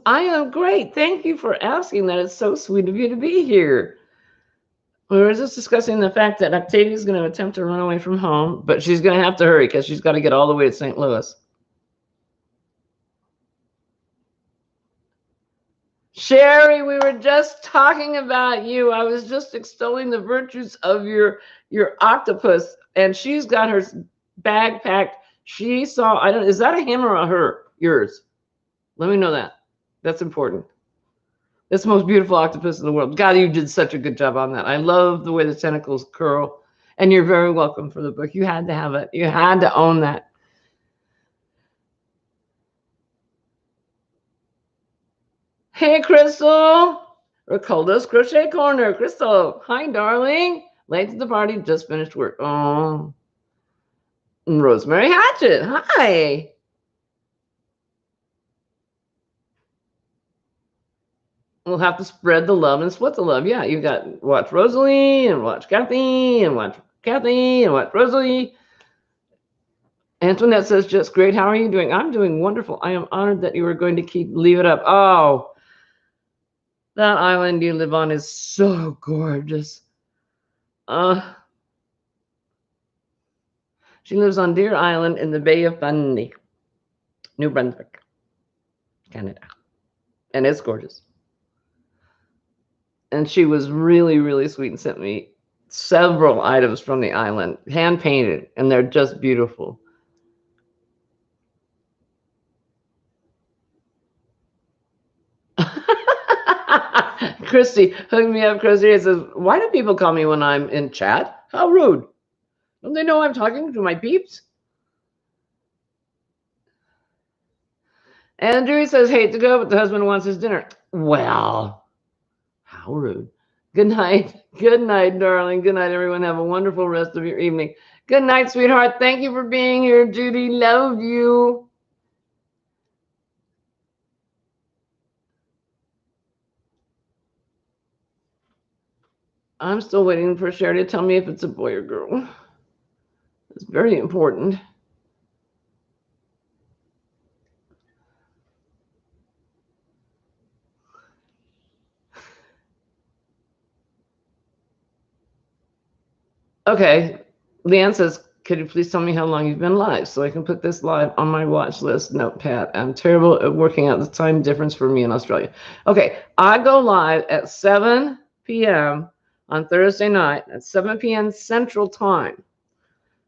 I am great. Thank you for asking that. It's so sweet of you to be here. We were just discussing the fact that Octavia's going to attempt to run away from home, but she's going to have to hurry because she's got to get all the way to St. Louis. Sherry, we were just talking about you. I was just extolling the virtues of your octopus, and she's got her bag packed. She saw, I don't, is that a him or a her? Yours. Let me know that. That's important. It's the most beautiful octopus in the world. God, you did such a good job on that. I love the way the tentacles curl. And you're very welcome for the book. You had to have it. You had to own that. Hey, Crystal. Ricolda's Crochet Corner. Crystal, hi, darling. Late to the party, just finished work. Oh. Rosemary Hatchet, hi. We'll have to spread the love and split the love. Yeah, you got watch Rosalie and watch Kathy and watch Kathy and watch Rosalie. Antoinette says, just great. How are you doing? I'm doing wonderful. I am honored that you are going to leave it up. Oh, that island you live on is so gorgeous. She lives on Deer Island in the Bay of Fundy, New Brunswick, Canada. And it's gorgeous. And she was really, really sweet and sent me several items from the island, hand painted, and they're just beautiful. Christy, hook me up. Christy says, why do people call me when I'm in chat? How rude. Don't they know I'm talking to my peeps? Andrew says, hate to go, but the husband wants his dinner. Well, how rude. Good night. Good night, darling. Good night, everyone. Have a wonderful rest of your evening. Good night, sweetheart. Thank you for being here, Judy. Love you. I'm still waiting for Sherry to tell me if it's a boy or girl. It's very important. Okay. Leanne says, could you please tell me how long you've been live so I can put this live on my watch list notepad? I'm terrible at working out the time difference for me in Australia. Okay. I go live at 7 p.m. on Thursday night at 7 p.m. Central Time.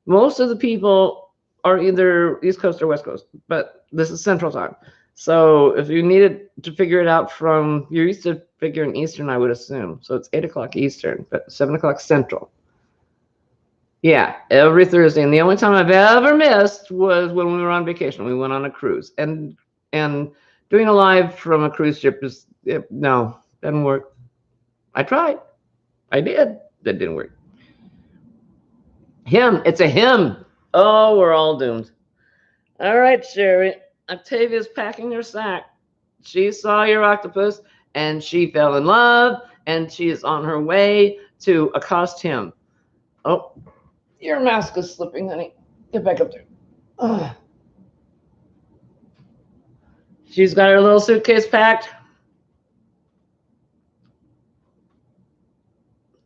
Most of the people are either East Coast or West Coast, but this is Central Time. So if you needed to figure it out from, you're used to figuring Eastern, I would assume. So it's 8 o'clock Eastern, but 7 o'clock Central. Yeah, every Thursday. And the only time I've ever missed was when we were on vacation. We went on a cruise. And doing a live from a cruise ship is, no, doesn't work. I tried. I did. That didn't work. Him. It's a him. Oh, we're all doomed. All right, Sherry. Octavia's packing her sack. She saw your octopus and she fell in love and she is on her way to accost him. Oh, your mask is slipping, honey. Get back up there. Oh. She's got her little suitcase packed.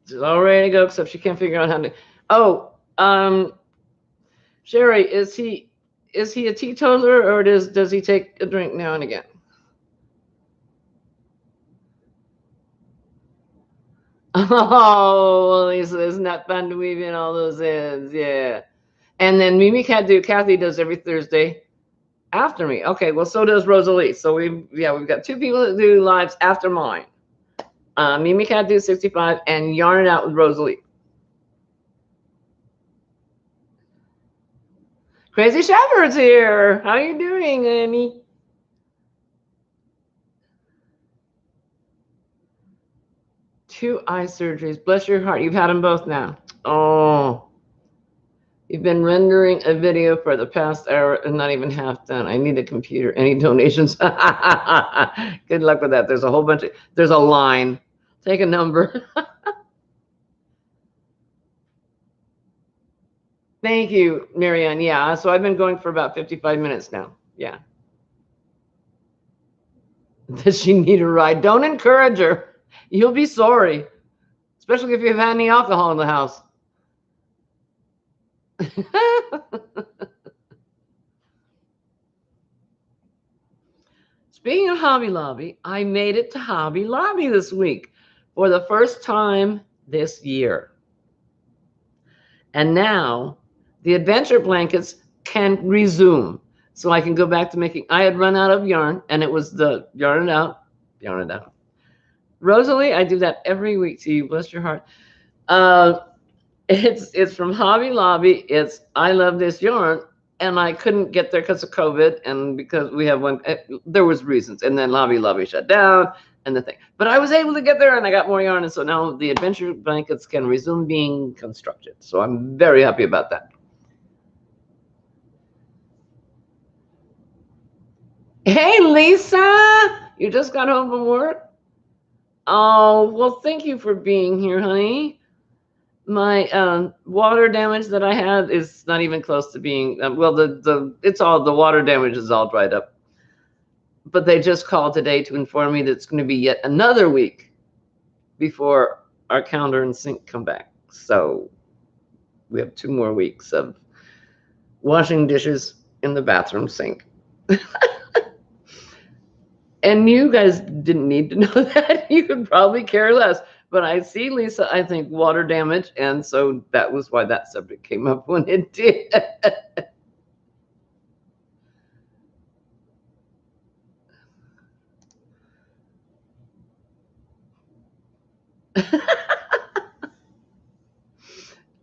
She's all ready to go, except she can't figure out how to. Oh, Sherry, is he a teetotaler or does he take a drink now and again? Oh, Lisa, isn't that fun to weave in all those ends? Yeah. And then Mimi Kathy does every Thursday after me. Okay, well, so does Rosalie. So we've got two people that do lives after mine. Mimi do 65 and Yarn It Out with Rosalie. Crazy Shepherd's here. How are you doing, Amy? 2 eye surgeries. Bless your heart. You've had them both now. Oh, you've been rendering a video for the past hour and not even half done. I need a computer. Any donations? Good luck with that. There's a whole bunch of, there's a line. Take a number. Thank you, Marianne. Yeah, so I've been going for about 55 minutes now. Yeah. Does she need a ride? Don't encourage her. You'll be sorry, especially if you've had any alcohol in the house. Speaking of Hobby Lobby, I made it to Hobby Lobby this week for the first time this year. And now the adventure blankets can resume. So I can go back to making, I had run out of yarn, and it was the yarn it out. Rosalie, I do that every week to you, bless your heart. It's from Hobby Lobby. It's I love this yarn, and I couldn't get there because of COVID, and because we have one, there was reasons, and then Hobby Lobby shut down, and the thing. But I was able to get there, and I got more yarn, and so now the adventure blankets can resume being constructed. So I'm very happy about that. Hey, Lisa, you just got home from work? Oh, well, thank you for being here, honey. My water damage that I had is not even close to being, well, it's all, the water damage is all dried up. But they just called today to inform me that it's going to be yet another week before our counter and sink come back. So we have 2 more weeks of washing dishes in the bathroom sink. And you guys didn't need to know that. You could probably care less. But I see, Lisa, I think water damage. And so that was why that subject came up when it did.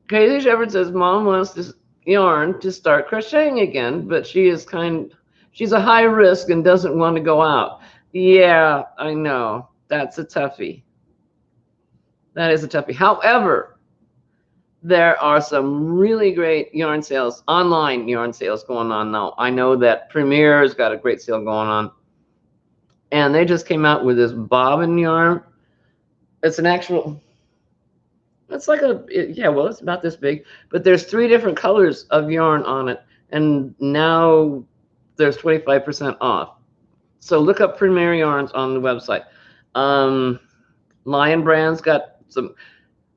Crazy Shepherd says Mom wants to yarn to start crocheting again, but she's a high risk and doesn't want to go out. Yeah, I know. That's a toughie. That is a toughie. However, there are some really great yarn sales, online yarn sales going on now. I know that Premier's got a great sale going on. And they just came out with this bobbin yarn. It's an actual, it's like well, it's about this big, but there's 3 different colors of yarn on it. And now there's 25% off. So look up Premier Yarns on the website. Lion Brand's got some,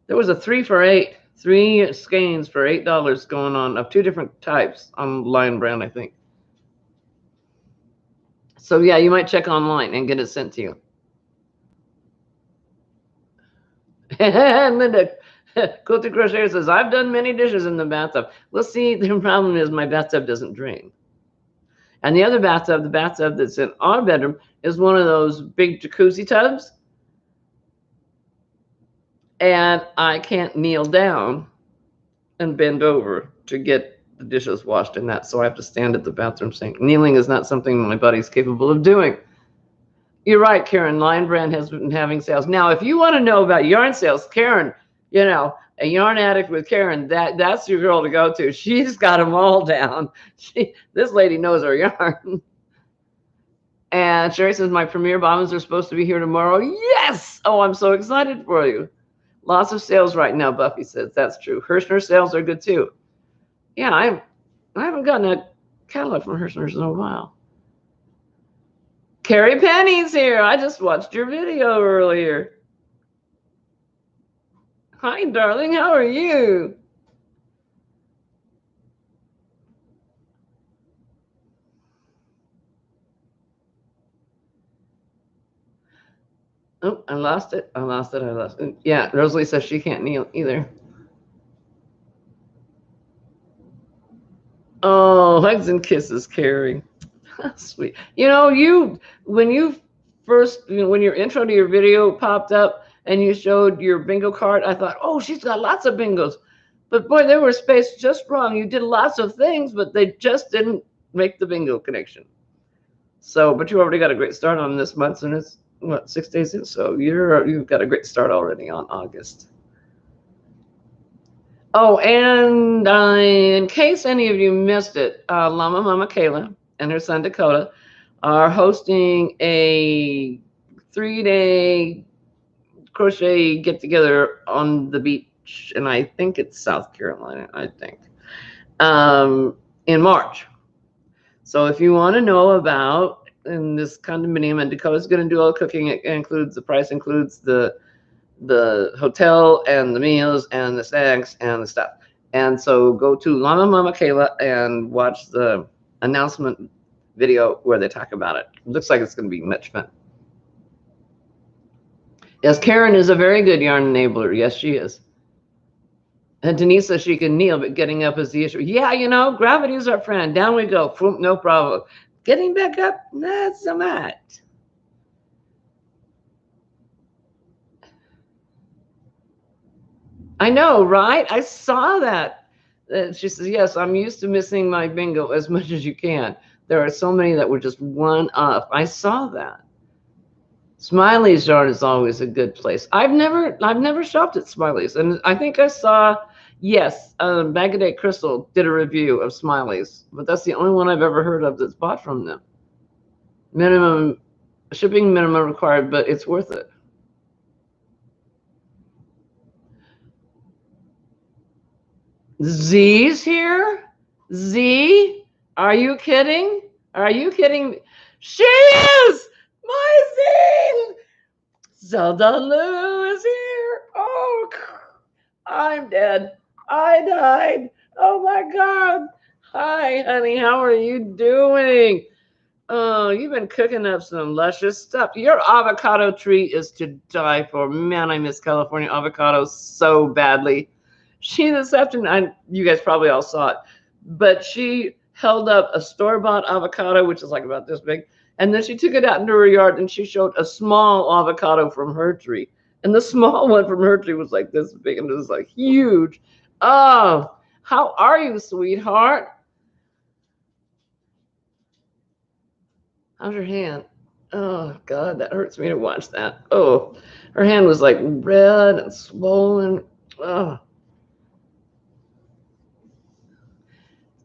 there was a 3 for $8, 3 skeins for $8 going on of 2 different types on Lion Brand, I think. So yeah, you might check online and get it sent to you. And Linda, Quilted Crocheter says, I've done many dishes in the bathtub. Well, see, the problem is my bathtub doesn't drain. And the other bathtub, the bathtub that's in our bedroom, is one of those big jacuzzi tubs. And I can't kneel down and bend over to get the dishes washed in that. So I have to stand at the bathroom sink. Kneeling is not something my body's capable of doing. You're right, Karen. Lion Brand has been having sales. Now, if you want to know about yarn sales, Karen, you know, a yarn addict with Karen, that's your girl to go to. She's got them all down. This lady knows her yarn. And Sherry says, my Premier bobbins are supposed to be here tomorrow. Yes! Oh, I'm so excited for you. Lots of sales right now, Buffy says. That's true. Hirschner sales are good too. Yeah, I haven't gotten a catalog from Hirschner's in a while. Carrie Penny's here. I just watched your video earlier. Hi, darling. How are you? Oh, I lost it. I lost it. Yeah, Rosalie says she can't kneel either. Oh, hugs and kisses, Carrie. Sweet. You know, when your intro to your video popped up and you showed your bingo card, I thought, oh, she's got lots of bingos. But boy, they were spaced just wrong. You did lots of things, but they just didn't make the bingo connection. So, but you already got a great start on this month, and what, 6 days in? So you've got a great start already on August. Oh, and in case any of you missed it, Llama Mama Kayla and her son Dakota are hosting a 3-day crochet get together on the beach, and I think it's South Carolina, I think, in March. So if you want to know about in this condominium, and Dakota's going to do all the cooking, the price includes the hotel and the meals and the snacks and the stuff. And so go to Llama Mama Kayla and watch the announcement video where they talk about it. It looks like it's going to be much fun. Yes, Karen is a very good yarn enabler. Yes, she is. And Denise says she can kneel, but getting up is the issue. Yeah, gravity is our friend. Down we go. No problem. Getting back up, not so much. I know, right? I saw that. She says, yes, I'm used to missing my bingo as much as you can. There are so many that were just one up. I saw that. Smiley's yarn is always a good place. I've never shopped at Smiley's, and I think I saw, yes, Bagaday Crystal did a review of Smiley's, but that's the only one I've ever heard of that's bought from them. Shipping minimum required, but it's worth it. Z's here? Z? Are you kidding? Are you kidding? She is! My Z! Zelda Lou is here. Oh, I'm dead. I died. Oh my God. Hi, honey. How are you doing? Oh, you've been cooking up some luscious stuff. Your avocado tree is to die for. Man, I miss California avocados so badly. She this afternoon, you guys probably all saw it, but she held up a store-bought avocado, which is like about this big, and then she took it out into her yard and she showed a small avocado from her tree. And the small one from her tree was like this big, and it was like huge. Oh, how are you, sweetheart? How's your hand? Oh, God, that hurts me to watch that. Oh, her hand was like red and swollen. Oh.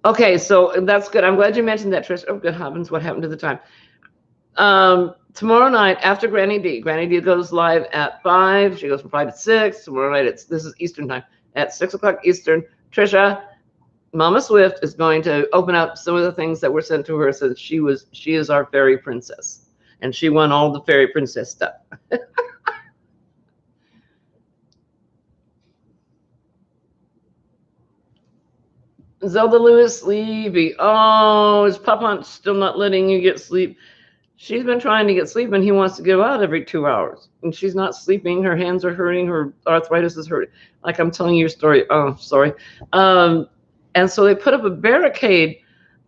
Okay, so that's good. I'm glad you mentioned that, Trish. Oh, good heavens, what happened to the time? Tomorrow night after Granny D goes live at 5. She goes from 5 to 6. Tomorrow night, this is Eastern time, at 6 o'clock Eastern. Trisha, Mama Swift is going to open up some of the things that were sent to her since she is our fairy princess, and she won all the fairy princess stuff. Zelda Lewis, sleepy. Oh, is Papa still not letting you get sleep? She's been trying to get sleep, and he wants to go out every 2 hours, and she's not sleeping. Her hands are hurting. Her arthritis is hurting. Like I'm telling you a story. Oh, sorry. And so they put up a barricade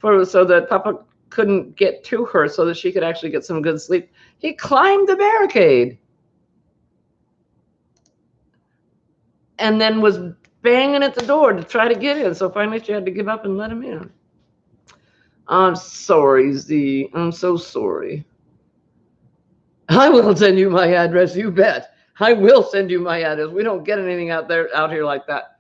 so that Papa couldn't get to her, so that she could actually get some good sleep. He climbed the barricade and then was banging at the door to try to get in. So finally she had to give up and let him in. I'm sorry, Z. I'm so sorry. I will send you my address, you bet. I will send you my address. We don't get anything out here like that.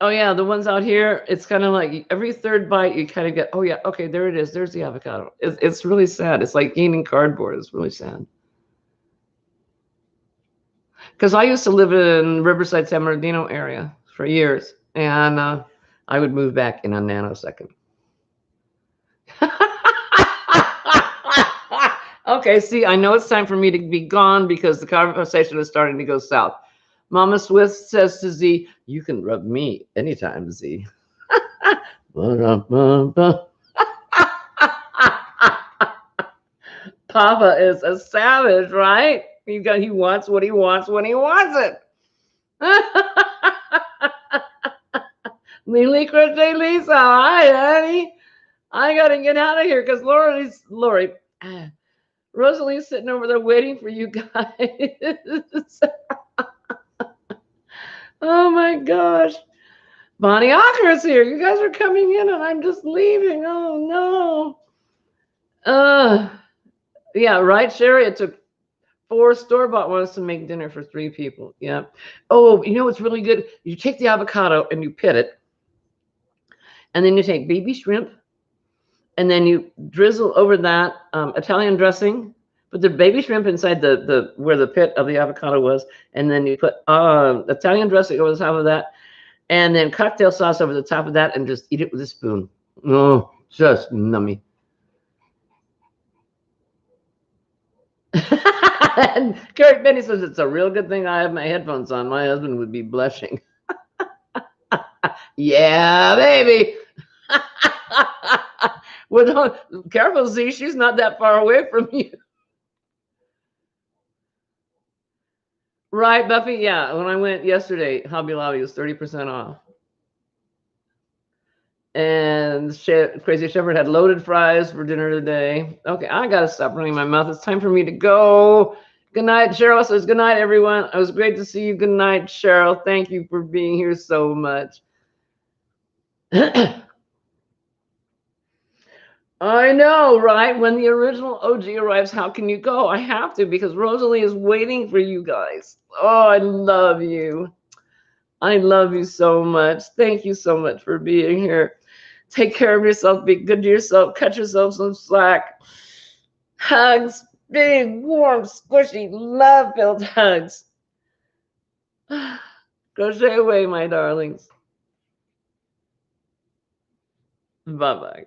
Oh yeah, the ones out here, it's kind of like every third bite you kind of get, oh yeah, okay, there it is. There's the avocado. It's really sad. It's like eating cardboard. It's really sad. Because I used to live in Riverside, San Bernardino area for years, and I would move back in a nanosecond. Okay, see, I know it's time for me to be gone because the conversation is starting to go south. Mama Swift says to Z, you can rub me anytime, Z. Papa is a savage, right? He wants what he wants when he wants it. Lily Crochet Lisa, hi, honey. I gotta get out of here because Rosalie's sitting over there waiting for you guys. Oh my gosh. Bonnie Acker's here. You guys are coming in and I'm just leaving. Oh no. Yeah, right, Sherry? It took 4 store-bought ones to make dinner for 3 people. Yeah. Oh, you know what's really good? You take the avocado and you pit it, and then you take baby shrimp, and then you drizzle over that Italian dressing. Put the baby shrimp inside the where the pit of the avocado was, and then you put Italian dressing over the top of that, and then cocktail sauce over the top of that, and just eat it with a spoon. Oh, just nummy. And Carrie Benny says it's a real good thing I have my headphones on. My husband would be blushing. Yeah, baby. Well, don't, careful, see, she's not that far away from you. Right, Buffy? Yeah, when I went yesterday, Hobby Lobby was 30% off. And Crazy Shepherd had loaded fries for dinner today. Okay, I gotta stop running my mouth. It's time for me to go. Good night. Cheryl says, good night, everyone. It was great to see you. Good night, Cheryl. Thank you for being here so much. I know, right? When the original OG arrives, how can you go? I have to because Rosalie is waiting for you guys. Oh, I love you. I love you so much. Thank you so much for being here. Take care of yourself. Be good to yourself. Cut yourself some slack. Hugs. Big, warm, squishy, love-filled hugs. Crochet away, my darlings. Bye-bye.